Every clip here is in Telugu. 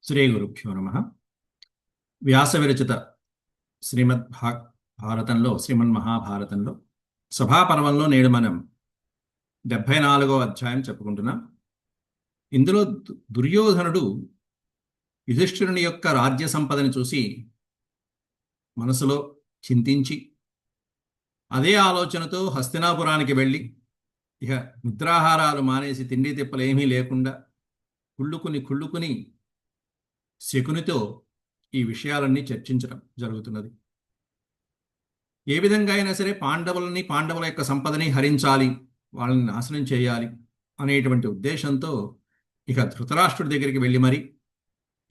శ్రీ గురుభ్యో నమ. వ్యాస విరచిత శ్రీమన్ మహాభారతంలో సభాపర్వంలో నేడు మనం 74వ అధ్యాయం చెప్పుకుంటున్నాం. ఇందులో దుర్యోధనుడు యుధిష్ఠిరుని యొక్క రాజ్య సంపదని చూసి మనసులో చింతించి అదే ఆలోచనతో హస్తినాపురానికి వెళ్ళి ఇక నిద్రాహారాలు మానేసి తిండి తిప్పలేమీ లేకుండా కుళ్ళుకుని శకునితో ఈ విషయాలన్నీ చర్చించడం జరుగుతున్నది. ఏ విధంగా అయినా సరే పాండవుల యొక్క సంపదని హరించాలి, వాళ్ళని నాశనం చేయాలి అనేటువంటి ఉద్దేశంతో ఇక ధృతరాష్ట్రుడి దగ్గరికి వెళ్ళి మరి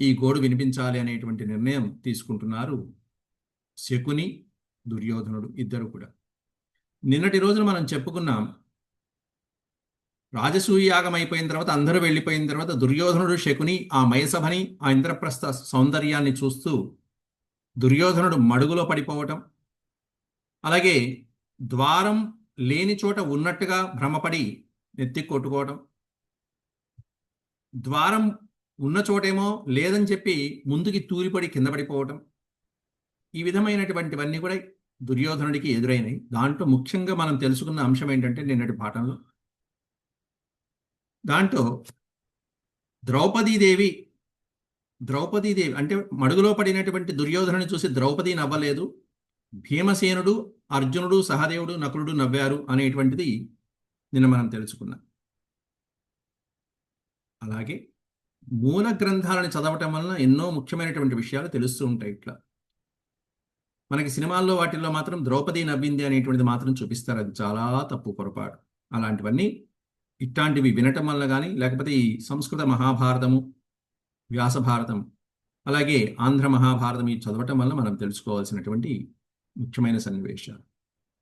ఈ గోడు వినిపించాలి అనేటువంటి నిర్ణయం తీసుకుంటున్నారు శకుని, దుర్యోధనుడు ఇద్దరు కూడా. నిన్నటి రోజున మనం చెప్పుకున్నాం, రాజసూయ యాగం అయిపోయిన తర్వాత అందరూ వెళ్ళిపోయిన తర్వాత దుర్యోధనుడు శకుని ఆ మయసభని ఆ ఇంద్రప్రస్థ సౌందర్యాన్ని చూస్తూ దుర్యోధనుడు మడుగులో పడిపోవటం, అలాగే ద్వారం లేని చోట ఉన్నట్టుగా భ్రమపడి నెత్తి కొట్టుకోవటం, ద్వారం ఉన్న చోటేమో లేదని చెప్పి ముందుకి తూలిపడి కింద పడిపోవటం, ఈ విధమైనటువంటివన్నీ కూడా దుర్యోధనుడికి ఎదురైనాయి. దాంట్లో ముఖ్యంగా మనం తెలుసుకున్న అంశం ఏంటంటే నిన్నటి పాఠంలో దాంట్లో ద్రౌపదీదేవి అంటే మడుగులో పడినటువంటి దుర్యోధనుని చూసి ద్రౌపది నవ్వలేదు, భీమసేనుడు, అర్జునుడు, సహదేవుడు, నకులుడు నవ్వారు అనేటువంటిది నిన్న మనం తెలుసుకున్నాం. అలాగే మూల గ్రంథాలను చదవటం వలన ఎన్నో ముఖ్యమైనటువంటి విషయాలు తెలుస్తూ ఉంటాయి. ఇట్లా మనకి సినిమాల్లో వాటిల్లో మాత్రం ద్రౌపది నవ్వింది అనేటువంటిది మాత్రం చూపిస్తారు. అది చాలా తప్పు, పొరపాటు. అలాంటివన్నీ ఇట్లాంటివి వినటం వల్ల కానీ, లేకపోతే ఈ సంస్కృత మహాభారతము, వ్యాస భారతం, అలాగే ఆంధ్ర మహాభారతం ఈ చదవటం వల్ల మనం తెలుసుకోవాల్సినటువంటి ముఖ్యమైన సన్నివేశాలు.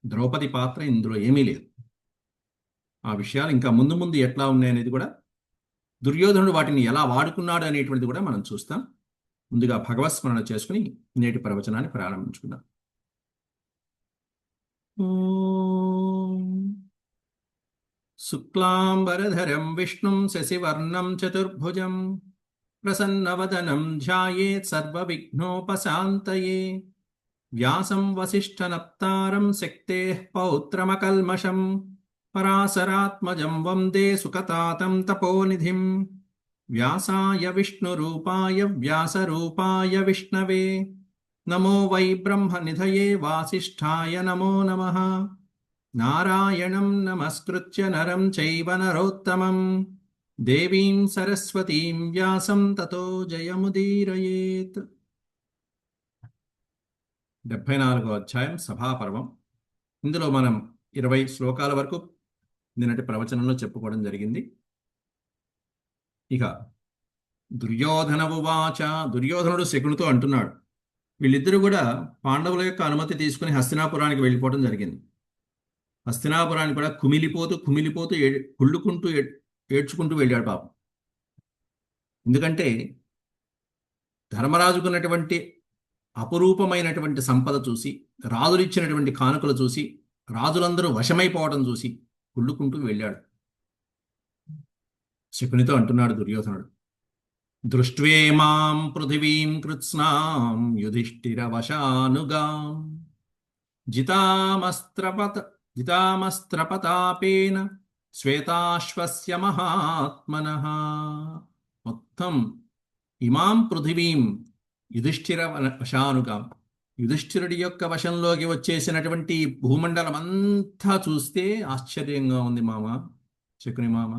ద్రౌపది పాత్ర ఇందులో ఏమీ లేదు. ఆ విషయాలు ఇంకా ముందు ముందు ఎట్లా ఉన్నాయనేది కూడా, దుర్యోధనుడు వాటిని ఎలా వాడుకున్నాడు అనేటువంటిది కూడా మనం చూస్తాం. ముందుగా భగవత్స్మరణ చేసుకుని నేటి ప్రవచనాన్ని ప్రారంభించుకుందాం. శుక్లాంబరధరం విష్ణుం శశివర్ణం చతుర్భుజం ప్రసన్నవదనం ధ్యాయేత్ సర్వవిఘ్నోపశాంతయే వ్యాసం వసిష్ఠనప్తారం శక్తేః పౌత్రమకల్మషం పరాశరాత్మజం వందే సుఖతాతం తపోనిధిం వ్యాసాయ విష్ణురూపాయ వ్యాసరూపాయ విష్ణవే నమో వై బ్రహ్మనిధయే వాసిష్ఠాయ నమో నమః. నారాయణం నమస్కృత్య నరం చైవ నరోత్తమం దేవీం సరస్వతీం వ్యాసం తతో జయముదీరయేత్. 74వ అధ్యాయం సభాపర్వం. ఇందులో మనం 20 శ్లోకాల వరకు నిన్నటి ప్రవచనంలో చెప్పుకోవడం జరిగింది. ఇక దుర్యోధనుడు శకునితో అంటున్నాడు, వీళ్ళిద్దరూ కూడా పాండవుల యొక్క అనుమతి తీసుకుని హస్తినాపురానికి వెళ్ళిపోవడం జరిగింది. హస్తినాపురానికి కూడా కుమిలిపోతూ కుళ్ళుకుంటూ ఏడ్చుకుంటూ వెళ్ళాడు పాపం. ఎందుకంటే ధర్మరాజుకున్నటువంటి అపురూపమైనటువంటి సంపద చూసి, రాజులు ఇచ్చినటువంటి కానుకలు చూసి, రాజులందరూ వశమైపోవడం చూసి కుళ్ళుకుంటూ వెళ్ళాడు. శకునితో అంటున్నాడు దుర్యోధనుడు, దృష్ట్వేమాం పృథివీం కృత్స్నాం యుధిష్ఠిరవశానుగాం జితామస్త్రపతాపేన శ్వేతాశ్వస్య మహాత్మనః. మొత్తం ఇమాం పృథివీం యుధిష్ఠిర వశానుగాం, యుధిష్ఠిరుడి యొక్క వశంలోకి వచ్చేసినటువంటి భూమండలం అంతా చూస్తే ఆశ్చర్యంగా ఉంది మామ, శకుని మామ.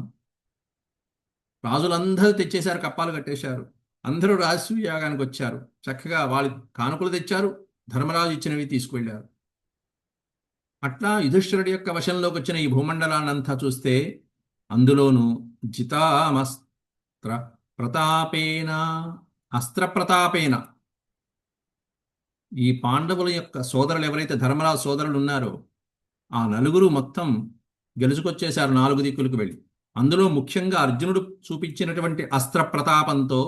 రాజులందరూ తెచ్చేశారు, కప్పాలు కట్టేశారు, అందరూ రాజసూయాగానికి వచ్చారు, చక్కగా వాళ్ళు కానుకలు తెచ్చారు, ధర్మరాజు ఇచ్చినవి తీసుకువెళ్ళారు. అట్లా యుధిష్ఠిరుడి యొక్క వశంలోకి వచ్చిన ఈ భూమండలాన్నంతా చూస్తే అందులోనూ అస్త్రప్రతాపేన ఈ పాండవుల యొక్క సోదరులు ఎవరైతే ధర్మరాజు సోదరులు ఉన్నారో ఆ నలుగురు మొత్తం గెలుచుకొచ్చేశారు 4 దిక్కులకు వెళ్ళి. అందులో ముఖ్యంగా అర్జునుడు చూపించినటువంటి అస్త్ర ప్రతాపంతో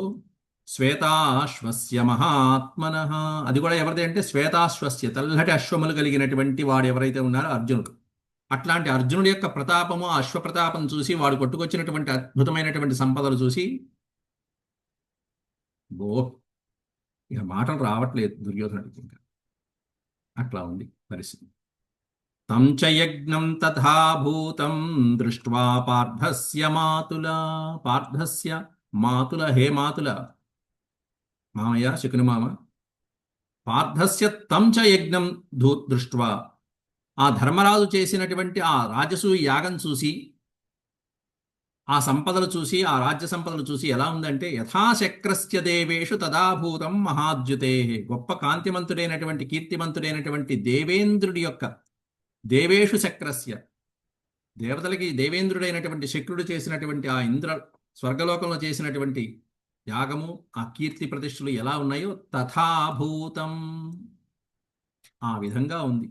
శ్వేతాశ్వస్య మహాత్మనః, అది కూడా ఎవరిది అంటే శ్వేతాశ్వస్య, తెల్లటి అశ్వములు కలిగినటువంటి వాడు ఎవరైతే ఉన్నారో అర్జునుడు. అట్లాంటి అర్జునుడి యొక్క ప్రతాపము, ఆ అశ్వప్రతాపం చూసి, వాడు కొట్టుకొచ్చినటువంటి అద్భుతమైనటువంటి సంపదలు చూసి ఓ, ఇక మాటలు రావట్లేదు దుర్యోధనుడికి ఇంకా. అట్లా ఉంది పరిస్థితి. తం చ యజ్ఞం తథా భూతం దృష్ట్వా పార్థస్య మాతుల. పార్థస్య మాతుల, హే మాతుల, మామయ్య శకుని మామ, పార్థస్య తం చ యజ్ఞం దృష్ట్వా, ఆ ధర్మరాజు చేసినటువంటి ఆ రాజసూయ యాగం చూసి, ఆ సంపదలు చూసి, ఆ రాజ్య సంపదలు చూసి ఎలా ఉందంటే, యథాశక్రస్య దేవేషు తదాభూతం మహాద్యుతే. గొప్ప కాంతిమంతుడైనటువంటి కీర్తిమంతుడైనటువంటి దేవేంద్రుడి యొక్క, దేవేషు శక్రస్య, దేవతలకి దేవేంద్రుడైనటువంటి శక్రుడు చేసినటువంటి ఆ ఇంద్ర స్వర్గలోకంలో చేసినటువంటి యాగము, ఆ కీర్తి ప్రతిష్టలు ఎలా ఉన్నాయో తథాభూతం, ఆ విధంగా ఉంది.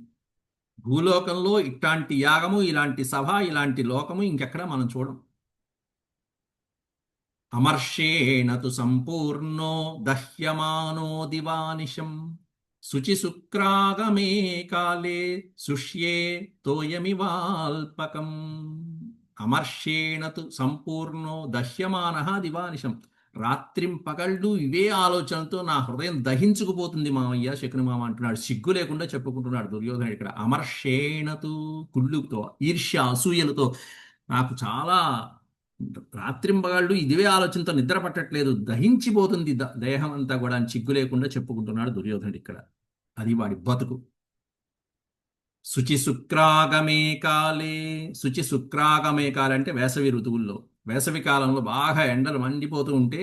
భూలోకంలో ఇట్లాంటి యాగము, ఇలాంటి సభ, ఇలాంటి లోకము ఇంకెక్కడా మనం చూడం. అమర్షేణ తు సంపూర్ణో దహ్యమానో దివానిశం శుచిశుక్రాగమే కాలే శుష్యే తోయమివాల్పకం. అమర్షేణ తు సంపూర్ణో దహ్యమానః దివానిశం. రాత్రింపగళ్ళు ఇవే ఆలోచనలతో నా హృదయం దహించుకుపోతుంది మామయ్య శకుని మామ అంటున్నాడు. సిగ్గు లేకుండా చెప్పుకుంటున్నాడు దుర్యోధనుడు ఇక్కడ. అమర్షేణతు, కుళ్ళుతో, ఈర్ష్య అసూయలతో నాకు చాలా రాత్రింబగాళ్ళు ఇదివే ఆలోచనతో నిద్ర పట్టట్లేదు, దహించిపోతుంది దేహం అంతా కూడా అని సిగ్గు లేకుండా చెప్పుకుంటున్నాడు దుర్యోధనుడు ఇక్కడ. అది వాడి బతుకు. శుచి శుక్రాగమే కాలే. శుచి శుక్రాగమే కాలే అంటే వేసవి ఋతువుల్లో, వేసవి కాలంలో బాగా ఎండలు మండిపోతూ ఉంటే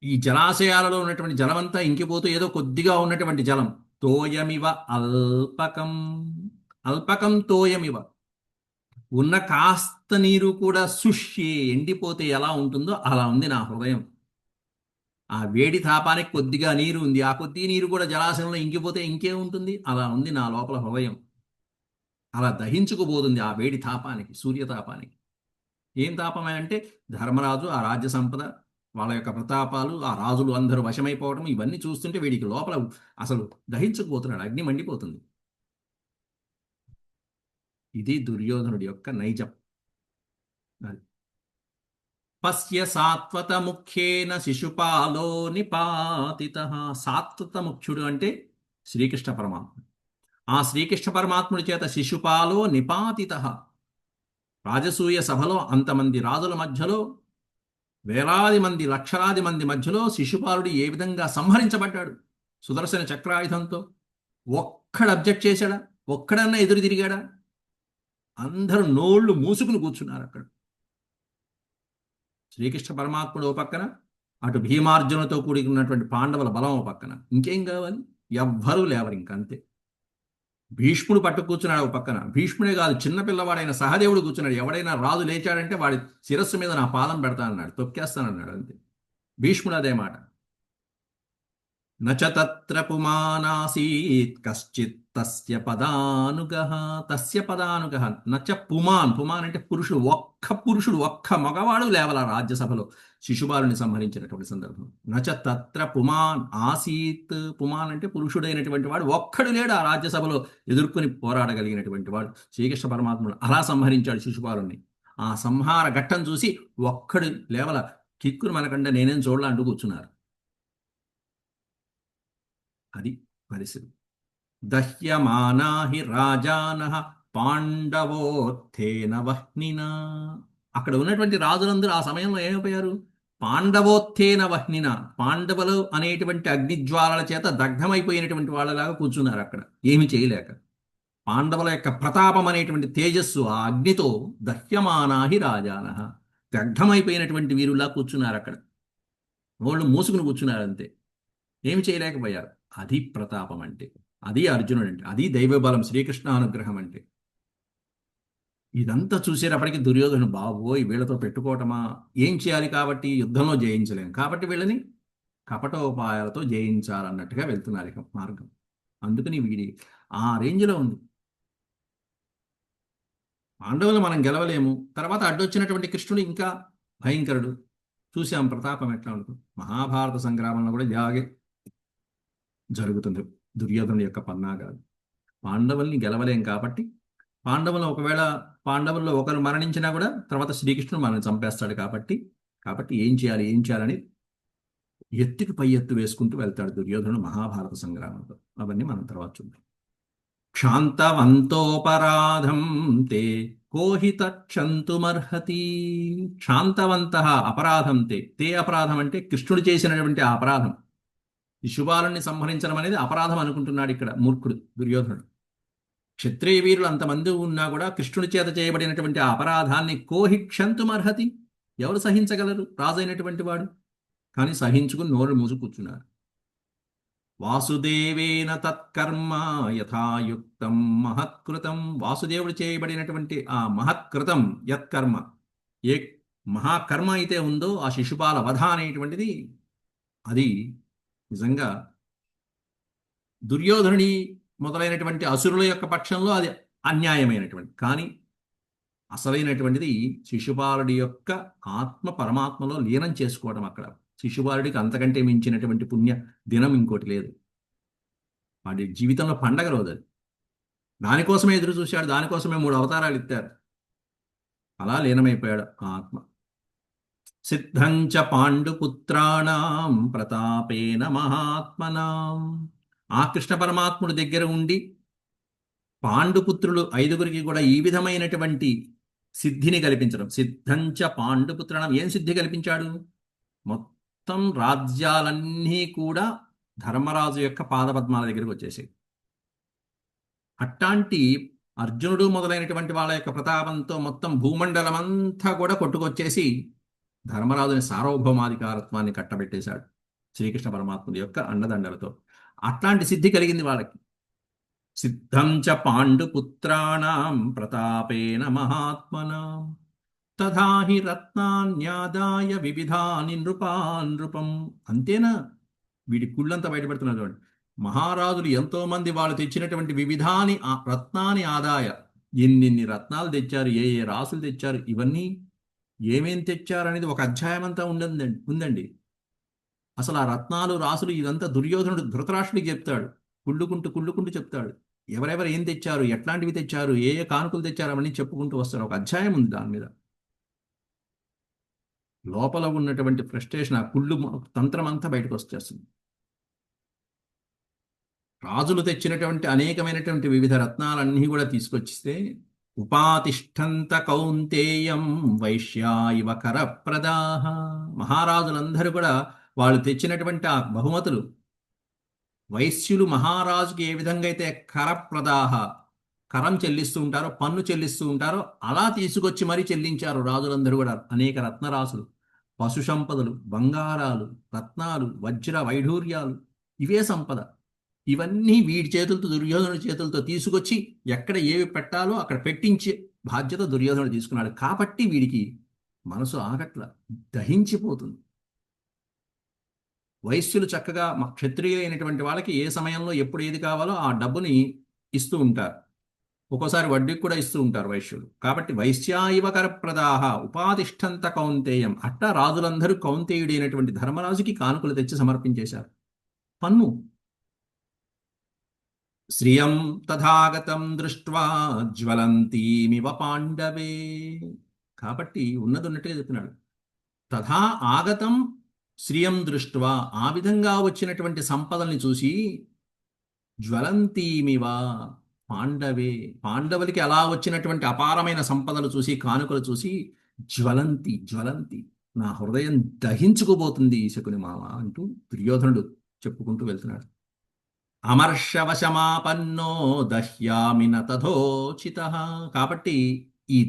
ఈ జలాశయాలలో ఉన్నటువంటి జలమంతా ఇంకిపోతూ ఏదో కొద్దిగా ఉన్నటువంటి జలం, తోయమివ అల్పకం. అల్పకం తోయమివ, ఉన్న కాస్త నీరు కూడా శుష్యే, ఎండిపోతే ఎలా ఉంటుందో అలా ఉంది నా హృదయం. ఆ వేడి తాపానికి కొద్దిగా నీరు ఉంది, ఆ కొద్ది నీరు కూడా జలాశయంలో ఇంకిపోతే ఇంకే ఉంటుంది, అలా ఉంది నా లోపల హృదయం. అలా దహించుకుపోతుంది ఆ వేడి తాపానికి, సూర్యతాపానికి. ఏం తాపమే అంటే ధర్మరాజు, ఆ రాజ్య సంపద, వాళ్ళ యొక్క ప్రతాపాలు, ఆ రాజులు అందరూ వశమైపోవడం, ఇవన్నీ చూస్తుంటే వీడికి లోపల అసలు దహించుకుపోతున్నాడు, అగ్ని మండిపోతుంది. ఇది దుర్యోధనుడి యొక్క నైజం. అది పశ్య సాత్వత ముఖ్యేన శిశుపాలో నిపాతిత. సాత్వత ముఖ్యుడు అంటే శ్రీకృష్ణ పరమాత్ముడు. ఆ శ్రీకృష్ణ పరమాత్ముడి చేత శిశుపాలో నిపాతిత, రాజసూయ సభలో అంతమంది రాజుల మధ్యలో, వేలాది మంది, లక్షలాది మంది మధ్యలో శిశుపాలుడు ఏ విధంగా సంహరించబడ్డాడు సుదర్శన చక్రాయుధంతో. ఒక్కడు అబ్జెక్ట్ చేశాడా? ఒక్కడన్నా ఎదురు తిరిగాడా? అందరూ నోళ్లు మూసుకుని కూర్చున్నారు అక్కడ. శ్రీకృష్ణ పరమాత్ముడు ఓ పక్కన, అటు భీమార్జునతో కూడుకున్నటువంటి పాండవుల బలం ఓ పక్కన. ఇంకేం కావాలి? ఎవ్వరూ లేవరు ఇంకంతే. భీష్ముడు పట్టు కూర్చున్నాడు ఒక పక్కన. భీష్ముడే కాదు, చిన్నపిల్లవాడైన సహదేవుడు కూర్చున్నాడు. ఎవడైనా రాజు లేచాడంటే వాడి శిరస్సు మీద నా పాదం పెడతానన్నాడు, తొక్కేస్తానన్నాడు అంతే. భీష్ముడు అదే మాట. నచ తత్ర పుమానాసీత్ కశ్చిత్ తస్య పదానుగః. తస్య పదానుగః నచ పుమాన్. పుమాన్ అంటే పురుషుడు. ఒక్క పురుషుడు, ఒక్క మగవాడు లేవల రాజ్యసభలో శిశుపాలుని సంహరించినటువంటి సందర్భం. నచ తత్ర పుమాన్ ఆసీత్. పుమాన్ అంటే పురుషుడైనటువంటి వాడు ఒక్కడు లేడు ఆ రాజ్యసభలో ఎదుర్కొని పోరాడగలిగినటువంటి వాడు. శ్రీకృష్ణ పరమాత్ముడు అలా సంహరించాడు శిశుపాలుని. ఆ సంహార ఘట్టం చూసి ఒక్కడు లేవల, కిక్కురు మనకంటే నేనేం చూడాల అంటూ కూర్చున్నారు. అది పరిస్థితి. దహ్యమానా హి రాజానః పాండవోత్థేన వహ్నినా. అక్కడ ఉన్నటువంటి రాజులందరూ ఆ సమయంలో ఏమైపోయారు? పాండవోత్థేన వహ్నిన, పాండవులు అనేటువంటి అగ్నిజ్వాలల చేత దగ్ధమైపోయినటువంటి వాళ్ళలాగా కూర్చున్నారు అక్కడ, ఏమి చేయలేక. పాండవుల యొక్క ప్రతాపం అనేటువంటి తేజస్సు ఆ అగ్నితో దహ్యమానాహి రాజానః, దగ్ధమైపోయినటువంటి వీరులా కూర్చున్నారు అక్కడ. వాళ్ళు మూసుకుని కూర్చున్నారు అంతే, ఏమి చేయలేకపోయారు. అది ప్రతాపం అంటే, అది అర్జునుడు అంటే, అది దైవబలం, శ్రీకృష్ణ అనుగ్రహం అంటే. ఇదంతా చూసేటప్పటికి దుర్యోధను, బాబోయ్ వీళ్ళతో పెట్టుకోవటమా, ఏం చేయాలి, కాబట్టి యుద్ధంలో జయించలేం కాబట్టి వీళ్ళని కపటోపాయాలతో జయించాలన్నట్టుగా వెళ్తున్నారు ఇక మార్గం. అందుకని వీడి ఆ రేంజ్లో ఉంది. పాండవులు మనం గెలవలేము, తర్వాత అడ్డొచ్చినటువంటి కృష్ణుడు ఇంకా భయంకరుడు. చూసాం ప్రతాపం ఎట్లా ఉంటుంది. మహాభారత సంగ్రామంలో కూడా ఇలాగే జరుగుతుంది దుర్యోధనుడి యొక్క పన్నాగాలు. పాండవుల్ని గెలవలేం కాబట్టి, పాండవులు ఒకవేళ పాండవుల్లో ఒకరు మరణించినా కూడా తర్వాత శ్రీకృష్ణుడు మనల్ని చంపేస్తాడు కాబట్టి ఏం చేయాలి ఏం చేయాలని ఎత్తుకి పై ఎత్తు వేసుకుంటూ వెళ్తాడు దుర్యోధనుడు మహాభారత సంగ్రామంలో. అవన్నీ మనం తర్వాత చూద్దాం. క్షాంతవంతోపరాధం తే కోహి తక్షంతుమర్హతి. క్షాంతవంత అపరాధం తే. తే అపరాధం అంటే కృష్ణుడు చేసినటువంటి ఆ అపరాధం. శిశుపాలుని సంహరించడం అనేది అపరాధం అనుకుంటున్నాడు ఇక్కడ మూర్ఖుడు దుర్యోధనుడు. క్షత్రియ వీరులు అంతమంది ఉన్నా కూడా కృష్ణుడి చేత చేయబడినటువంటి ఆ అపరాధాన్ని కోహి క్షంతుమర్హతి. ఎవరు సహించగలరు? రాజైనటువంటి వాడు. కానీ సహించుకుని నోరు మూసు కూర్చున్నారు. వాసుదేవేన తత్కర్మ యథాయుక్తం మహత్కృతం. వాసుదేవుడు చేయబడినటువంటి ఆ మహత్కృతం యత్కర్మ, ఏ మహాకర్మ అయితే ఉందో ఆ శిశుపాల వధ అనేటువంటిది, అది నిజంగా దుర్యోధనుడి మొదలైనటువంటి అసురుల యొక్క పక్షంలో అది అన్యాయమైనటువంటి, కానీ అసలైనటువంటిది శిశుపాలుడి యొక్క ఆత్మ పరమాత్మలో లీనం చేసుకోవడం. అక్కడ శిశుపాలుడికి అంతకంటే మించినటువంటి పుణ్య దినం ఇంకోటి లేదు. వాడి జీవితంలో పండగ రోజు అది. దానికోసమే ఎదురు చూశాడు, దానికోసమే 3 అవతారాలు ఎత్తారు. అలా లీనమైపోయాడు ఆ ఆత్మ. సిద్ధంచ పాండుపుత్రాణం ప్రతాపేన మహాత్మనాం. ఆ కృష్ణ పరమాత్ముడి దగ్గర ఉండి పాండుపుత్రులు 5గురికి కూడా ఈ విధమైనటువంటి సిద్ధిని కల్పించడం. సిద్ధంచ పాండుపుత్రాణం, ఏం సిద్ధి కల్పించాడు? మొత్తం రాజ్యాలన్నీ కూడా ధర్మరాజు యొక్క పాదపద్మాల దగ్గరికి వచ్చేసాయి. అట్లాంటి అర్జునుడు మొదలైనటువంటి వాళ్ళ యొక్క ప్రతాపంతో మొత్తం భూమండలం అంతా కూడా కొట్టుకొచ్చేసి ధర్మరాజుని సార్వభౌమాధికారత్వాన్ని కట్టబెట్టేశాడు శ్రీకృష్ణ పరమాత్ముడి యొక్క అండదండలతో. అట్లాంటి సిద్ధి కలిగింది వాళ్ళకి. సిద్ధం చ పాండుపుత్రాణం ప్రతాపేన మహాత్మనాం తథా హి రత్నాన్యాదాయ వివిధాని నృపం. అంతేనా? వీడి కుళ్ళంతా బయటపెడుతున్నారు చూడండి. మహారాజులు ఎంతో మంది వాళ్ళు తెచ్చినటువంటి వివిధాని రత్నాన్ని ఆదాయ, ఎన్నిన్ని రత్నాలు తెచ్చారు, ఏ ఏ రాసులు తెచ్చారు, ఇవన్నీ ఏమేం తెచ్చారనేది ఒక అధ్యాయం అంతా ఉందండి. అసలు ఆ రత్నాలు రాసులు ఇదంతా దుర్యోధనుడు ధృతరాష్ట్రుడికి చెప్తాడు. కుళ్ళుకుంటూ చెప్తాడు. ఎవరెవరు ఏం తెచ్చారు, ఎట్లాంటివి తెచ్చారు, ఏ ఏ కానుకలు తెచ్చారు, అవన్నీ చెప్పుకుంటూ వస్తారు. ఒక అధ్యాయం ఉంది దాని మీద. లోపల ఉన్నటువంటి ఫ్రస్ట్రేషన్, ఆ కుళ్ళు తంత్రం అంతా బయటకు వచ్చేస్తుంది. రాజులు తెచ్చినటువంటి అనేకమైనటువంటి వివిధ రత్నాలన్నీ కూడా తీసుకొచ్చిస్తే, ఉపాతిష్ఠంత కౌంతేయం వైశ్యా ఇవ కరప్రదాహ. మహారాజులందరూ కూడా వాళ్ళు తెచ్చినటువంటి ఆ బహుమతులు, వైశ్యులు మహారాజుకి ఏ విధంగా అయితే కరప్రదాహ, కరం చెల్లిస్తూ ఉంటారో, పన్ను చెల్లిస్తూ ఉంటారో, అలా తీసుకొచ్చి మరీ చెల్లించారు రాజులందరూ కూడా. అనేక రత్నరాసులు, పశు సంపదలు, బంగారాలు, రత్నాలు, వజ్ర వైఢూర్యాలు, ఇవే సంపద. ఇవన్నీ వీడి చేతులతో, దుర్యోధనుడి చేతులతో తీసుకొచ్చి ఎక్కడ ఏవి పెట్టాలో అక్కడ పెట్టించే బాధ్యత దుర్యోధనుడు తీసుకున్నాడు. కాబట్టి వీడికి మనసు ఆగట్ల, దహించిపోతుంది. వైశ్యులు చక్కగా క్షత్రియులైనటువంటి వాళ్ళకి ఏ సమయంలో ఎప్పుడు ఏది కావాలో ఆ డబ్బుని ఇస్తూ ఉంటారు. ఒక్కోసారి వడ్డీకి కూడా ఇస్తూ ఉంటారు వైశ్యులు. కాబట్టి వైశ్యాయివ కరప్రదాహ ఉపాతిష్ఠంత కౌంతేయం. అట్టా రాజులందరూ కౌంతేయుడైనటువంటి ధర్మరాజుకి కానుకలు తెచ్చి సమర్పించేశారు. పన్ను. శ్రియం తథాగతం దృష్ట్వా జ్వలంతీమివ పాండవే. కాబట్టి ఉన్నట్టుగా చెప్తున్నాడు. తథా ఆగతం శ్రియం దృష్ట్వా, ఆ విధంగా వచ్చినటువంటి సంపదల్ని చూసి, జ్వలంతీమివ పాండవే, పాండవులకి అలా వచ్చినటువంటి అపారమైన సంపదలు చూసి, కానుకలు చూసి, జ్వలంతి నా హృదయం దహించుకోబోతుంది శకుని మామ అంటూ దుర్యోధనుడు చెప్పుకుంటూ వెళ్తున్నాడు. అమర్షవశమాపన్నో దహ్యామి నతథోచిత. కాబట్టి ఈ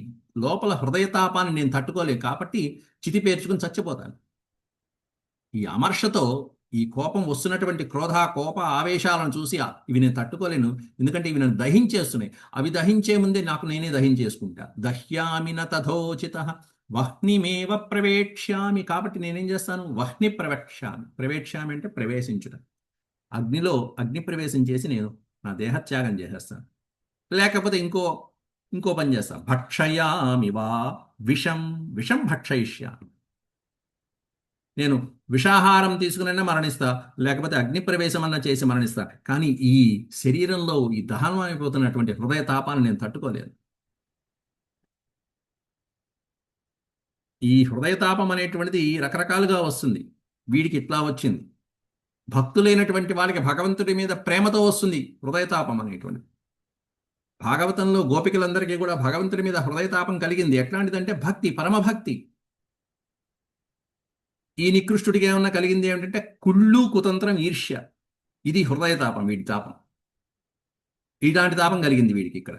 లోపల హృదయతాపాన్ని నేను తట్టుకోలేను, కాబట్టి చితి పేర్చుకుని చచ్చిపోతాను. ఈ అమర్షతో, ఈ కోపం వస్తున్నటువంటి కోప ఆవేశాలను చూసి ఇవి నేను తట్టుకోలేను, ఎందుకంటే ఇవి నన్ను దహించేస్తున్నాయి. అవి దహించే ముందే నాకు నేనే దహించేసుకుంటా. దహ్యామి నతథోచిత వహ్నిమేవ ప్రవేక్ష్యామి. కాబట్టి నేనేం చేస్తాను? వహ్ని ప్రవేక్ష్యామి అంటే ప్రవేశించుట. అగ్నిలో అగ్ని ప్రవేశం చేసి నేను నా దేహత్యాగం చేసేస్తాను. లేకపోతే ఇంకో పని చేస్తాను. భక్షయామి వా విషం భక్షయిష్యామి. నేను విషాహారం తీసుకునైనా మరణిస్తా, లేకపోతే అగ్ని ప్రవేశం అన్నా చేసి మరణిస్తా. కానీ ఈ శరీరంలో ఈ దహనం అయిపోతున్నటువంటి హృదయ తాపాన్ని నేను తట్టుకోలేను. ఈ హృదయతాపం అనేటువంటిది రకరకాలుగా వస్తుంది. వీడికి ఇట్లా వచ్చింది. భక్తులైనటువంటి వాళ్ళకి భగవంతుడి మీద ప్రేమతో వస్తుంది హృదయతాపం అనేటువంటి. భాగవతంలో గోపికలందరికీ కూడా భగవంతుడి మీద హృదయతాపం కలిగింది. ఎట్లాంటిదంటే భక్తి, పరమభక్తి. ఈ నికృష్టుడికి ఏమన్నా కలిగింది ఏమిటంటే కుళ్ళు, కుతంత్రం, ఈర్ష్య. ఇది హృదయతాపం, వీడి తాపం. ఇలాంటి తాపం కలిగింది వీడికి ఇక్కడ.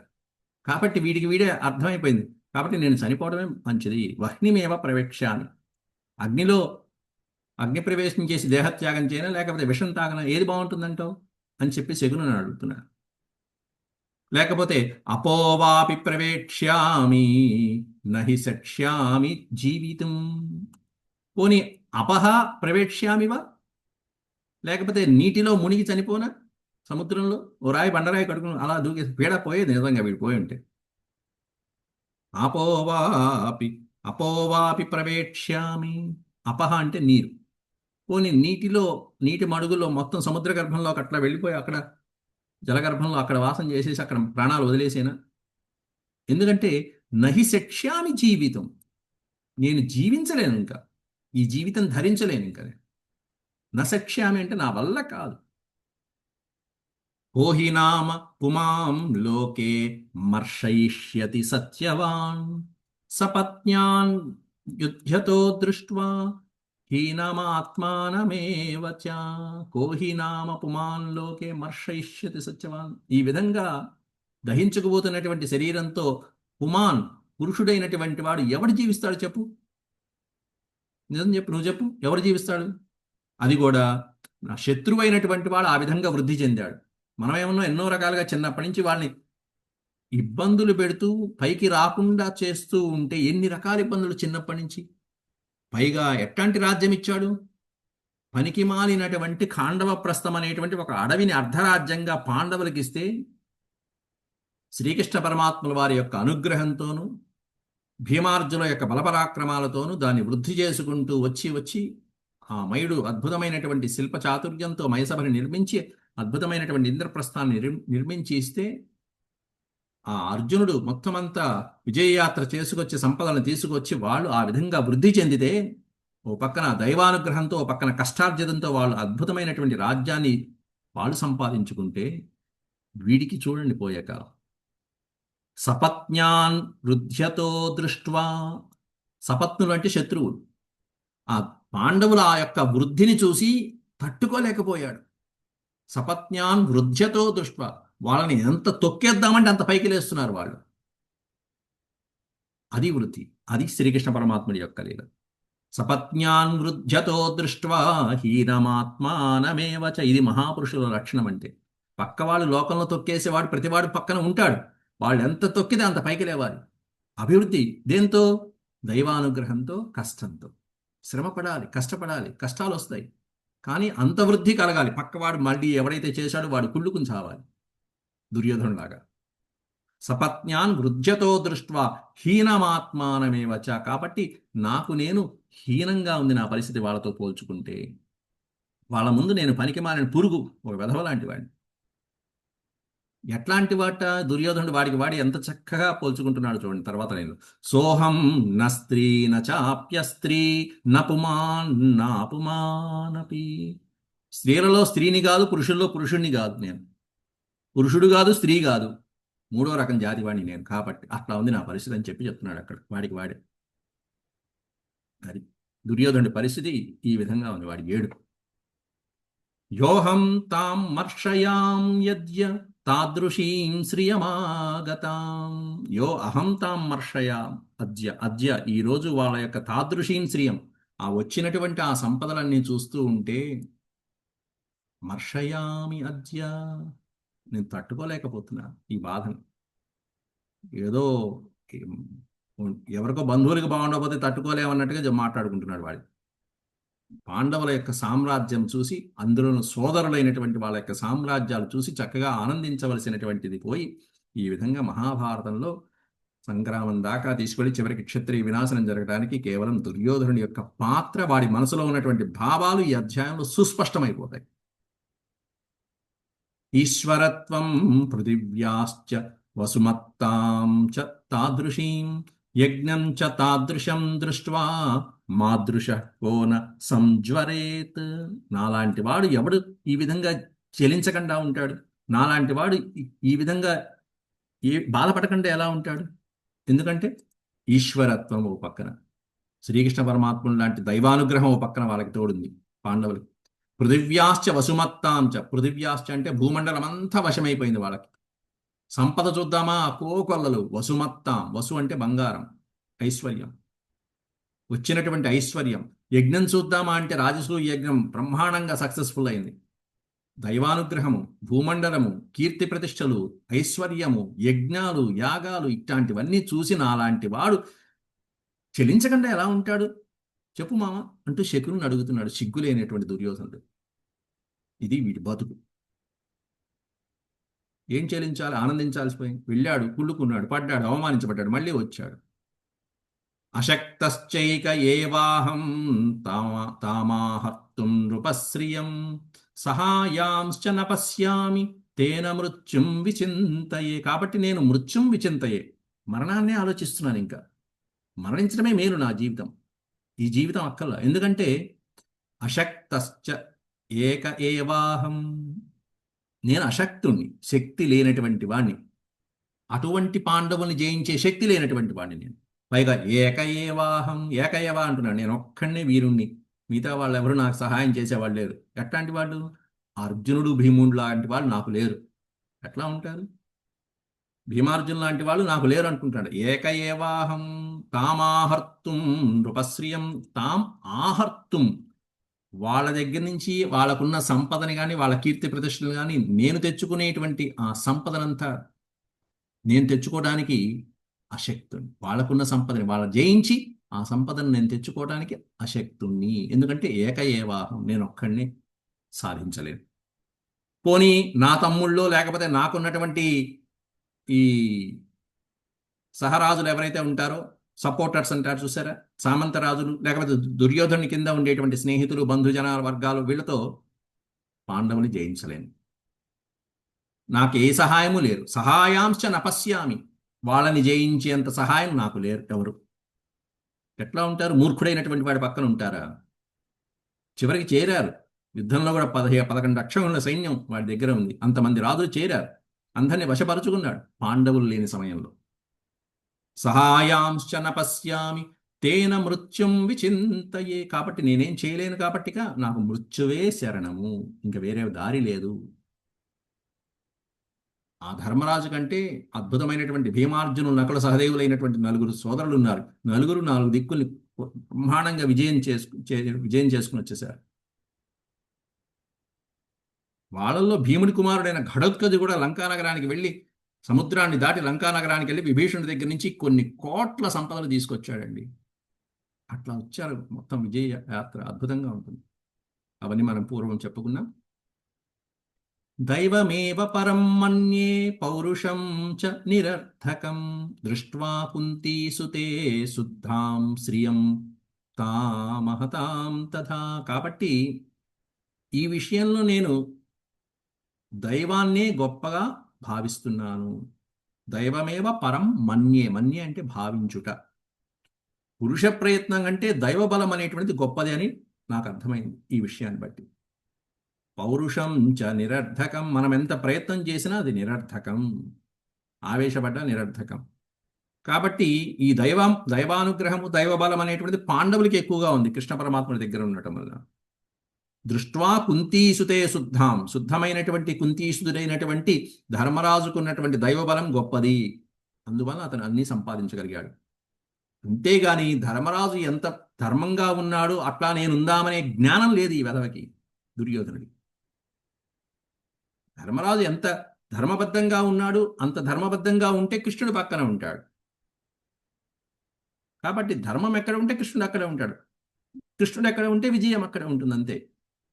కాబట్టి వీడికి వీడే అర్థమైపోయింది. కాబట్టి నేను చనిపోవడమే మంచిది. వహ్నిమేవ ప్రవేక్ష్యామి. అగ్నిలో అగ్ని ప్రవేశం చేసి దేహత్యాగం చేయనా, లేకపోతే విషం తాగనా, ఏది బాగుంటుందంటావు అని చెప్పి శకునుని అడుగుతున్నాడు. లేకపోతే అపోవాపి ప్రవేక్ష్యామి నహి సక్ష్యామి జీవితం. పోని అపహ ప్రవేక్ష్యామివా, లేకపోతే నీటిలో మునిగి చనిపోనా, సముద్రంలో ఓ రాయి బండరాయి కడుకుని అలా దూకి పీడ పోయేది నిజంగా వీడు పోయి ఉంటే. అపోవాపి అపోవాపి ప్రవేక్ష్యామి. అపహ అంటే నీరు. పోనీ నీటిలో, నీటి మడుగులో మొత్తం సముద్ర గర్భంలోకి అట్లా వెళ్ళిపోయి అక్కడ జలగర్భంలో అక్కడ వాసం చేసేసి అక్కడ ప్రాణాలు వదిలేసేనా. ఎందుకంటే నహి శక్ష్యామి జీవితం. నేను జీవించలేను ఇంకా, ఈ జీవితం ధరించలేను ఇంకా. నశక్ష్యామి అంటే నా వల్ల కాదు. కోహి నామ పుమాం లోకే మర్షయిష్యతి సత్యవాన్ సపత్న్యాన్ యుధ్యతో దృష్ట్వా హీనమాత్మానమేవ చ. కోహి నామ పుమాన్ లోకే మర్షయిష్యతి సత్యవాన్. ఈ విధంగా దహించుకుపోతున్నటువంటి శరీరంతో పుమాన్, పురుషుడైనటువంటి వాడు ఎవడు జీవిస్తాడు చెప్పు? నిజం చెప్పు, నువ్వు చెప్పు, ఎవరు జీవిస్తాడు? అది కూడా నా శత్రువైనటువంటి వాడు ఆ విధంగా వృద్ధి చెందాడు. మనమేమన్నా ఎన్నో రకాలుగా చిన్నప్పటి నుంచి వాళ్ళని ఇబ్బందులు పెడుతూ పైకి రాకుండా చేస్తూ ఉంటే ఎన్ని రకాల ఇబ్బందులు చిన్నప్పటి నుంచి. పైగా ఎట్లాంటి రాజ్యం ఇచ్చాడు? పనికి మాలినటువంటి ఖాండవప్రస్థం అనేటువంటి ఒక అడవిని అర్ధరాజ్యంగా పాండవులకి ఇస్తే, శ్రీకృష్ణ పరమాత్ముల వారి యొక్క అనుగ్రహంతోనూ భీమార్జున యొక్క బలపరాక్రమాలతోనూ దాన్ని వృద్ధి చేసుకుంటూ వచ్చి వచ్చి ఆ మయుడు అద్భుతమైనటువంటి శిల్ప చాతుర్యంతో మయసభని నిర్మించి అద్భుతమైనటువంటి ఇంద్రప్రస్థాన్ని నిర్మించి ఇస్తే, ఆ అర్జునుడు మొత్తం అంతా విజయయాత్ర చేసుకొచ్చి సంపదలను తీసుకొచ్చి వాళ్ళు ఆ విధంగా వృద్ధి చెందితే, ఓ పక్కన దైవానుగ్రహంతో, ఓ పక్కన కష్టార్జితంతో వాళ్ళు అద్భుతమైనటువంటి రాజ్యాన్ని వాళ్ళు సంపాదించుకుంటే, వీడికి చూడండి పోయే కాలం. సపత్న్యాన్ వృద్ధ్యతో దృష్ట్వా. సపత్నులు అంటే శత్రువులు. ఆ పాండవుల ఆ యొక్క వృద్ధిని చూసి తట్టుకోలేకపోయాడు. సపత్న్యాన్ వృద్ధ్యతో దృష్ట్వా. వాళ్ళని ఎంత తొక్కేద్దామంటే అంత పైకి లేస్తున్నారు వాళ్ళు. అది వృద్ధి, అది శ్రీకృష్ణ పరమాత్ముడి యొక్క లీల. సపత్న్యాన్ వృద్ధ్యతో దృష్ట్వా హీనమాత్మానమేవ చ. ఇది మహాపురుషుల లక్షణం అంటే. పక్కవాడు లోకంలో తొక్కేసేవాడు ప్రతివాడు పక్కన ఉంటాడు. వాళ్ళు ఎంత తొక్కితే అంత పైకి లేవాలి. అభివృద్ధి దేంతో? దైవానుగ్రహంతో, కష్టంతో. శ్రమ పడాలి, కష్టపడాలి, కష్టాలు వస్తాయి, కానీ అంత వృద్ధి కలగాలి. పక్కవాడు మళ్ళీ ఎవరైతే చేశాడో వాడు కుళ్ళుకుని చావాలి, దుర్యోధనులాగా. సపత్న్యాన్ వృద్ధ్యతో దృష్ట్వా హీనమాత్మానమేవ చ. కాబట్టి నాకు నేను హీనంగా ఉంది నా పరిస్థితి వాళ్ళతో పోల్చుకుంటే. వాళ్ళ ముందు నేను పనికి మాలిన పురుగు, ఒక వెధవ లాంటి వాడిని. ఎట్లాంటి వాట దుర్యోధనుడు? వాడి ఎంత చక్కగా పోల్చుకుంటున్నాడు చూడండి తర్వాత నేను. సోహం న స్త్రీ నాప్యస్త్రీ నపుమాన్ నాపుమానపి. స్త్రీలలో స్త్రీని కాదు, పురుషుల్లో పురుషుణ్ణి కాదు నేను. పురుషుడు కాదు, స్త్రీ కాదు, మూడో రకం జాతి వాడిని నేను. కాబట్టి అట్లా ఉంది నా పరిస్థితి అని చెప్పి చెప్తున్నాడు అక్కడ వాడే. అది దుర్యోధనుడి పరిస్థితి ఈ విధంగా ఉంది. వాడి ఏడు. యోహం తాం మర్షయాం యద్య తాదృశీం శ్రియమాగతాం. యో అహం తాం మర్షయాం అద్య ఈరోజు వాళ్ళ యొక్క తాదృశీం శ్రియం, ఆ వచ్చినటువంటి ఆ సంపదలన్నీ చూస్తూ ఉంటే, మర్షయామి అద్య, నేను తట్టుకోలేకపోతున్నా ఈ బాధను. ఏదో ఎవరికో బంధువులకు బాగుండకపోతే తట్టుకోలేమన్నట్టుగా మాట్లాడుకుంటున్నాడు వాడు. పాండవుల యొక్క సామ్రాజ్యం చూసి, అందులోని సోదరులైనటువంటి వాళ్ళ యొక్క సామ్రాజ్యాలు చూసి చక్కగా ఆనందించవలసినటువంటిది పోయి, ఈ విధంగా మహాభారతంలో సంగ్రామం దాకా తీసుకెళ్లి చివరికి క్షత్రియ వినాశనం జరగడానికి కేవలం దుర్యోధనుడి యొక్క పాత్ర, వాడి మనసులో ఉన్నటువంటి భావాలు ఈ అధ్యాయంలో సుస్పష్టమైపోతాయి. ఈశ్వరత్వం పృథివ్యాశ్చ వసుమత్తాం చ తాదృశీం యజ్ఞం చ తాదృశం దృష్ట్వా మాదృశ కోన సంజ్వరేత్. నాలాంటి వాడు ఎవడు ఈ విధంగా చెలించకుండా ఉంటాడు? నాలాంటి వాడు ఈ విధంగా బాధపడకుండా ఎలా ఉంటాడు? ఎందుకంటే ఈశ్వరత్వం ఓ పక్కన, శ్రీకృష్ణ పరమాత్ముడు లాంటి దైవానుగ్రహం ఓ పక్కన వాళ్ళకి తోడుంది పాండవులకి. పృథివ్యాశ్చ వసుమత్తాంచ, పృథివ్యాశ్చ అంటే భూమండలం అంతా వశమైపోయింది వాళ్ళకి. సంపద చూద్దామా, కోకొల్లలు. వసుమత్తాం, వసు అంటే బంగారం, ఐశ్వర్యం, వచ్చినటువంటి ఐశ్వర్యం. యజ్ఞం చూద్దామా అంటే రాజసూయ యజ్ఞం బ్రహ్మాండంగా సక్సెస్ఫుల్ అయింది. దైవానుగ్రహము, భూమండలము, కీర్తి ప్రతిష్టలు, ఐశ్వర్యము, యజ్ఞాలు, యాగాలు, ఇట్లాంటివన్నీ చూసి నాలాంటి వాడు చెలించకుండా ఎలా ఉంటాడు చెప్పు మామ అంటూ శకుని అడుగుతున్నాడు, సిగ్గులేనటువంటి దుర్యోధనుడు. ఇది వీడి బతుకు. ఏం చెల్లించాలి? ఆనందించాల్సిపోయి వెళ్ళాడు, కుళ్ళుకున్నాడు, పడ్డాడు, అవమానించబడ్డాడు, మళ్ళీ వచ్చాడు. అశక్తశ్చైక ఏవాహం తామాహర్తుం నృపశ్రియం సహాయాంశ్చ న పశ్యామి తేన మృత్యుం విచింతయే. కాబట్టి నేను మృత్యుం విచింతయే, మరణాన్నే ఆలోచిస్తున్నాను. ఇంకా మరణించడమే మేలు నా జీవితం. ఈ జీవితం అక్కర్లా. ఎందుకంటే అశక్తశ్చ ఏక ఏవాహం, నేను అశక్తుణ్ణి, శక్తి లేనటువంటి వాణ్ణి. అటువంటి పాండవుల్ని జయించే శక్తి లేనటువంటి వాణ్ణి నేను. పైగా ఏక ఏవాహం, ఏక ఏవా అంటున్నాడు, నేను ఒక్కడినే వీరుణ్ణి, మిగతా వాళ్ళు ఎవరు నాకు సహాయం చేసేవాళ్ళు లేరు. ఎట్లాంటి వాళ్ళు? అర్జునుడు భీముడు లాంటి వాళ్ళు నాకు లేరు. ఎట్లా ఉంటారు? భీమార్జున్ లాంటి వాళ్ళు నాకు లేరు అనుకుంటాడు. ఏక ఏవాహం తామాహర్తుం నృపశ్రియం, తాం ఆహర్తుం, వాళ్ళ దగ్గర నుంచి వాళ్ళకున్న సంపదని కానీ వాళ్ళ కీర్తి ప్రతిష్టలు కానీ నేను తెచ్చుకునేటువంటి ఆ సంపదనంతా నేను తెచ్చుకోవడానికి అశక్తుని. వాళ్ళకున్న సంపదని వాళ్ళ జయించి ఆ సంపదను నేను తెచ్చుకోవడానికి అశక్తుణ్ణి. ఎందుకంటే ఏక ఏవాహం, నేను ఒక్కడిని సాధించలేను. పోనీ నా తమ్ముళ్ళో లేకపోతే నాకున్నటువంటి ఈ సహరాజులు ఎవరైతే ఉంటారో, సపోర్టర్స్ అంటారు చూసారా, సామంతరాజులు, లేకపోతే దుర్యోధను కింద ఉండేటువంటి స్నేహితులు, బంధుజనాల వర్గాలు, వీళ్ళతో పాండవుని జయించలేను. నాకు ఏ సహాయము లేరు. సహాయాంశ నపశ్యామి, వాళ్ళని జయించేంత సహాయం నాకు లేరు ఎవరు. ఎట్లా ఉంటారు? మూర్ఖుడైనటువంటి వాడి పక్కన ఉంటారా? చివరికి చేరారు. యుద్ధంలో కూడా 11 లక్షల సైన్యం వాడి దగ్గర ఉంది. అంతమంది రాజులు చేరారు, అందరిని వశపరుచుకున్నాడు పాండవులు లేని సమయంలో. సహాయాంశ్చ న పశ్యామి తేన మృత్యుం విచింతయే. కాబట్టి నేనేం చేయలేను కాబట్టిగా నాకు మృత్యువే శరణము, ఇంక వేరే దారి లేదు. ఆ ధర్మరాజు కంటే అద్భుతమైనటువంటి భీమార్జునులు, నకుల సహదేవులైనటువంటి 4 సోదరులు ఉన్నారు. 4 దిక్కుల్ని బ్రహ్మాండంగా విజయం చేసుకుని వచ్చేశారు. వాళ్ళల్లో భీముడి కుమారుడైన ఘటోత్కచుడు కూడా లంకానగరానికి వెళ్ళి, సముద్రాన్ని దాటి లంకానగరానికి వెళ్ళి విభీషణుడి దగ్గర నుంచి కొన్ని కోట్ల సంపదలు తీసుకొచ్చాడండి. అట్లా వచ్చారు. మొత్తం విజయ యాత్ర అద్భుతంగా ఉంటుంది. అవన్నీ మనం పూర్వం చెప్పుకున్నాం. దైవమేవ పరం మన్యే పౌరుషం చ నిరర్థకం దృష్ట్వా కుంతీసుతే శుద్ధాం శ్రియం తామహతాం తథా. కాబట్టి ఈ విషయంలో నేను దైవాన్నే గొప్పగా భావిస్తున్నాను. దైవమేవ పరం మన్యే, మన్యే అంటే భావించుట. పురుష ప్రయత్నం అంటే దైవబలం అనేటువంటిది గొప్పది అని నాకు అర్థమైంది ఈ విషయాన్ని బట్టి. పౌరుషం చ నిరర్థకం, మనం ఎంత ప్రయత్నం చేసినా అది నిరర్థకం, ఆవేశపడ్డ నిరర్థకం. కాబట్టి ఈ దైవానుగ్రహము, దైవబలం అనేటువంటిది పాండవులకి ఎక్కువగా ఉంది కృష్ణ పరమాత్ముడి దగ్గర ఉండటం వల్ల. దృష్ట్వా కుంతీసుతే శుద్ధాం, శుద్ధమైనటువంటి కుంతీసుడైనటువంటి ధర్మరాజుకున్నటువంటి దైవబలం గొప్పది, అందువల్ల అతను అన్నీ సంపాదించగలిగాడు. అంతేగాని ధర్మరాజు ఎంత ధర్మంగా ఉన్నాడు అట్లా నేనుందామనే జ్ఞానం లేదు ఈ వెధవకి, దుర్యోధనుడి. ధర్మరాజు ఎంత ధర్మబద్ధంగా ఉన్నాడు, అంత ధర్మబద్ధంగా ఉంటే కృష్ణుడు పక్కన ఉంటాడు. కాబట్టి ధర్మం ఎక్కడ ఉంటే కృష్ణుడు అక్కడే ఉంటాడు, కృష్ణుడు ఎక్కడ ఉంటే విజయం అక్కడే ఉంటుంది. అంతే.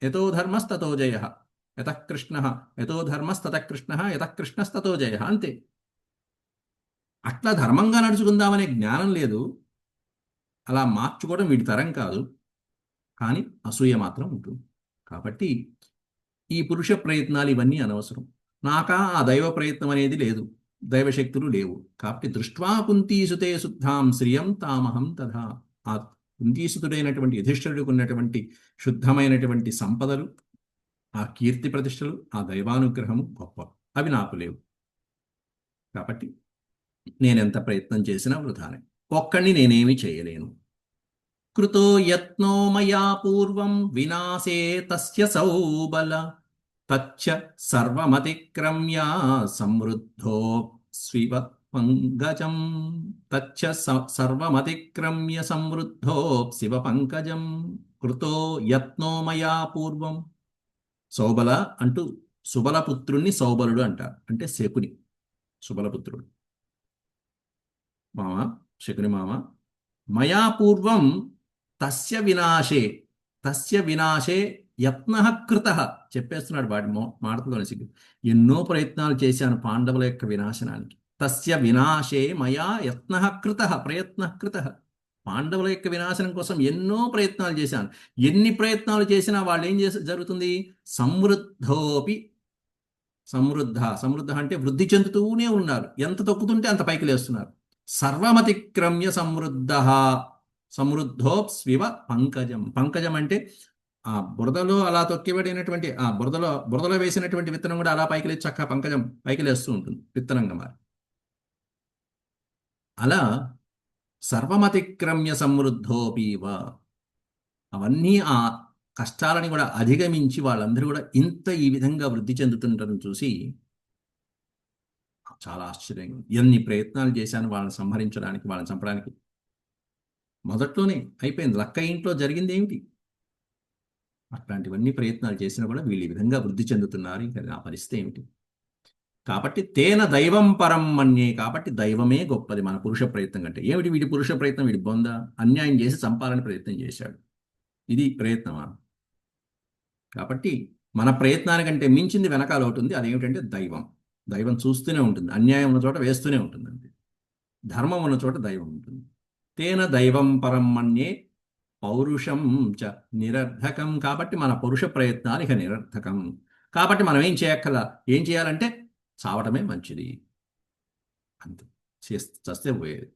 యతో ధర్మస్తతో జయ, యతః కృష్ణ, యతో ధర్మస్తతః కృష్ణ, యతః కృష్ణస్తతో జయ. అంతే. అట్లా ధర్మంగా నడుచుకుందామనే జ్ఞానం లేదు. అలా మార్చుకోవడం వీడి తరం కాదు. కానీ అసూయ మాత్రం ఉంటుంది. కాబట్టి ఈ పురుష ప్రయత్నాలు ఇవన్నీ అనవసరం. నాకా ఆ దైవ ప్రయత్నం అనేది లేదు, దైవశక్తులు లేవు. కాబట్టి దృష్ట్వా కుంతీసుతే శుద్ధాం శ్రియం తామహం తథా. ఆ కుంతీసుతుడైనటువంటి యుధిష్ఠిరుడికి ఉన్నటువంటి శుద్ధమైనటువంటి సంపదలు, ఆ కీర్తి ప్రతిష్టలు, ఆ దైవానుగ్రహము గొప్ప. అవి నాకు లేవు. కాబట్టి నేనెంత ప్రయత్నం చేసినా వృధానే. ఒక్కడిని నేనేమి చేయలేను. కృతో యత్నో మయా పూర్వం వినాశే తస్య సౌబల తచ్చ సర్వమతిక్రమ్య సమృద్ధో స్వివ పంకజం. తచ్చ సర్వమతిక్రమ్య సమృద్ధో శివ పంకజం. కృతో యత్నో మయా పూర్వం. సౌబల అంటూ సుబలపుత్రుణ్ణి సౌబలుడు అంటారు. అంటే శకుని సుబలపుత్రుడు మామ, శకుని మామ. మయా పూర్వం తస్య వినాశే, తస్య వినాశే యత్నః కృతః. చెప్పేస్తున్నాడు వాడి మాటలోని సిగ్గు. ఎన్నో ప్రయత్నాలు చేశాను పాండవుల యొక్క వినాశనానికి. తస్య వినాశే మయా యత్నః కృతః, ప్రయత్నః కృతః. పాండవుల యొక్క వినాశనం కోసం ఎన్నో ప్రయత్నాలు చేశాను. ఎన్ని ప్రయత్నాలు చేసినా వాళ్ళు ఏం జరుగుతుంది? సమృద్ధోపి, సమృద్ధ, సమృద్ధ అంటే వృద్ధి చెందుతూనే ఉన్నారు. ఎంత తొక్కుతుంటే అంత పైకి లేస్తున్నారు. సర్వమతిక్రమ్య సమృద్ధ, సమృద్ధోప్స్వివ పంకజం. పంకజం అంటే ఆ బురదలో అలా తొక్కిబడినటువంటి, ఆ బురదలో వేసినటువంటి విత్తనం కూడా అలా పైకి లేచి చక్కగా పంకజం పైకి లేస్తూ ఉంటుంది విత్తనంగా మారి. అలా సర్వమతిక్రమ్య సమృద్ధోపీవ. అవన్నీ ఆ కష్టాలని కూడా అధిగమించి వాళ్ళందరూ కూడా ఈ విధంగా వృద్ధి చెందుతుండడం చూసి చాలా ఆశ్చర్యంగా ఉంది. ఎన్ని ప్రయత్నాలు చేశాను వాళ్ళని సంహరించడానికి, వాళ్ళని చంపడానికి. మొదట్లోనే అయిపోయింది. లక్క ఇంట్లో జరిగింది ఏమిటి? అట్లాంటివన్నీ ప్రయత్నాలు చేసినా కూడా వీళ్ళు ఈ విధంగా వృద్ధి చెందుతున్నారు. ఇంకా నా పరిస్థితి ఏమిటి? కాబట్టి తేన దైవం పరం మన్యే. కాబట్టి దైవమే గొప్పది మన పురుష ప్రయత్నం కంటే. ఏమిటి వీడి పురుష ప్రయత్నం? వీడి బొంద అన్యాయం చేసి చంపాలని ప్రయత్నం చేశాడు. ఇది ప్రయత్నమా? కాబట్టి మన ప్రయత్నానికంటే మించింది వెనకాల ఒకటి ఉంది. అదేమిటంటే దైవం. దైవం చూస్తూనే ఉంటుంది. అన్యాయం ఉన్న చోట వేస్తూనే ఉంటుంది. అంతే. ధర్మం ఉన్న చోట దైవం ఉంటుంది. తేన దైవం పరం మన్యే పౌరుషం చ నిరర్ధకం. కాబట్టి మన పురుష ప్రయత్నాలు ఇక నిరర్ధకం. కాబట్టి మనం ఏం చేయాలంటే చావటమే మంచిది. అంతే. చస్తే పోయేది.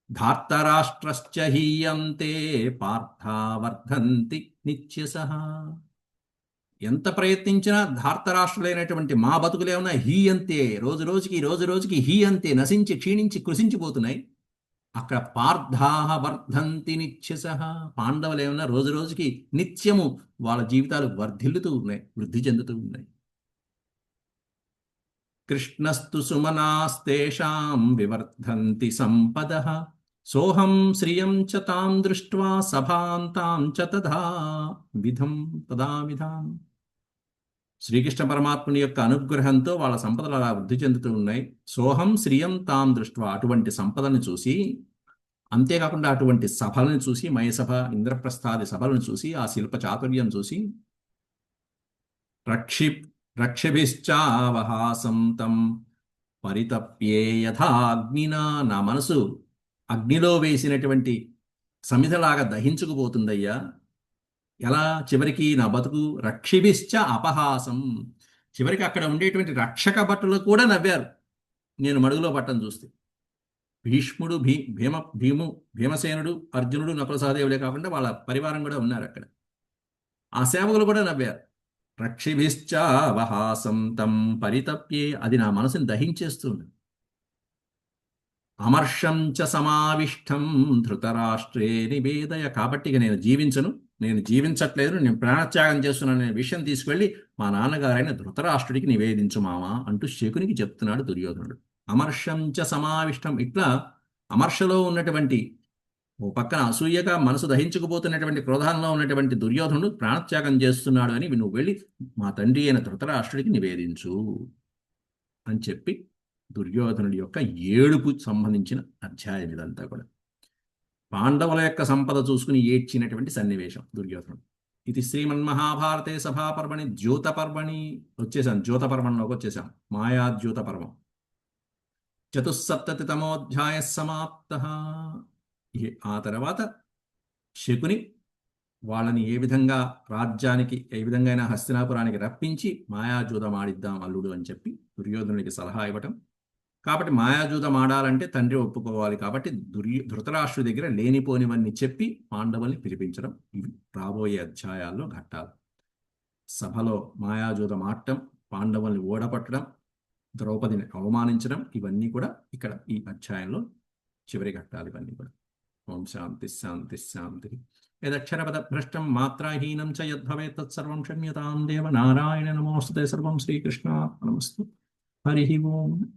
ధార్తరాష్ట్రశ్చ హీయంతే పార్థావర్ధంతి నిత్యసః. ఎంత ప్రయత్నించినా ధార్తరాష్ట్రులైనటువంటి మా బతుకులేమన్నా హీయంతే, రోజు రోజుకి హీయంతే, నశించి క్షీణించి కృషించిపోతున్నాయి. అక్కడ పార్థాహ వర్ధంతి నిత్యసః. పాండవులేమన్నా రోజు రోజుకి నిత్యము వాళ్ళ జీవితాలు వర్ధిల్లుతూ ఉన్నాయి, వృద్ధి చెందుతూ ఉన్నాయి. కృష్ణస్తు సుమనాస్తేషాం వివర్ధంతి సంపదః. సోహం శ్రియం చ తాం దృష్ట్వా సభాంతాం చ తదా విధాం. శ్రీకృష్ణ పరమాత్ముని యొక్క అనుగ్రహంతో వాళ్ళ సంపదలు అలా వృద్ధి చెందుతూ ఉన్నాయి. సోహం శ్రియం తాం దృష్ట్వా. అటువంటి సంపదను చూసి, అంతేకాకుండా అటువంటి సభలను చూసి, మయసభ, ఇంద్రప్రస్థాది సభలను చూసి, ఆ శిల్ప చాతుర్యం చూసి, రక్షిభిశ్చావహాసం తం పరితప్యే యథాగ్నినా. నా మనసు అగ్నిలో వేసినటువంటి సమిధలాగా దహించుకుపోతుందయ్యా. ఎలా? చివరికి నా బతుకు రక్షిభిశ్చ అపహాసం. చివరికి అక్కడ ఉండేటువంటి రక్షక భటులు కూడా నవ్వారు నేను మడుగులో పట్టం చూస్తే. భీష్ముడు, భీమసేనుడు, అర్జునుడు, నకుల సహదేవులే కాకుండా వాళ్ళ పరివారం కూడా ఉన్నారు అక్కడ. ఆ సేవకులు కూడా నవ్వారు. రక్షిభిశ్చావహాసం తం పరితప్యే. అది నా మనసుని దహించేస్తుంది. అమర్షం చ సమావిష్టం ధృతరాష్ట్రే నివేదయ. కాబట్టి ఇక నేను జీవించట్లేదు, నేను ప్రాణత్యాగం చేస్తున్నాననే విషయం తీసుకువెళ్ళి మా నాన్నగారైన ధృతరాష్ట్రుడికి నివేదించు మామా అంటూ శకునికి చెప్తున్నాడు దుర్యోధనుడు. అమర్షం చ సమావిష్టం. ఇట్లా అమర్షలో ఉన్నటువంటి, ఓ పక్కన అసూయగా మనసు దహించుకుపోతున్నటువంటి క్రోధానంలో ఉన్నటువంటి దుర్యోధనుడు ప్రాణత్యాగం చేస్తున్నాడు అని నువ్వు వెళ్ళి మా తండ్రి అయిన ధృతరాష్ట్రుడికి నివేదించు అని చెప్పి దుర్యోధనుడి యొక్క ఏడుపు సంబంధించిన అధ్యాయం ఇదంతా కూడా. పాండవుల యొక్క సంపద చూసుకుని ఏడ్చినటువంటి సన్నివేశం దుర్యోధనుడు. ఇది శ్రీమన్మహాభారతే సభాపర్వణి ద్యూతపర్వణి. ద్యూతపర్వంలోకి వచ్చేసాం. మాయాద్యూతపర్వం. చతుస్సప్తతితమోధ్యాయ సమాప్త. ఆ తర్వాత శకుని వాళ్ళని ఏ విధంగా రాజ్యానికి, ఏ విధంగా హస్తినాపురానికి రప్పించి మాయాజూదం ఆడిద్దాం అల్లుడు అని చెప్పి దుర్యోధనుడికి సలహా ఇవ్వటం. కాబట్టి మాయాజూదం ఆడాలంటే తండ్రి ఒప్పుకోవాలి. కాబట్టి ధృతరాష్ట్రుడి దగ్గర లేనిపోనివన్నీ చెప్పి పాండవుల్ని పిలిపించడం ఇవి రాబోయే అధ్యాయాల్లో ఘట్టాలు. సభలో మాయాజూదం ఆడటం, పాండవుల్ని ఓడపట్టడం, ద్రౌపదిని అవమానించడం, ఇవన్నీ కూడా ఇక్కడ ఈ అధ్యాయంలో చివరి ఘట్టాలు ఇవన్నీ కూడా. ఓం శాంతి శాంతి శాంతి. యదక్షరపద భ్రష్టం మాత్రాహీనం చ యద్భవేత్ తత్సర్వం క్షమ్యతాం దేవ. నారాయణ నమోస్తుతే. సర్వం శ్రీకృష్ణార్పణమస్తు. హరి ఓం.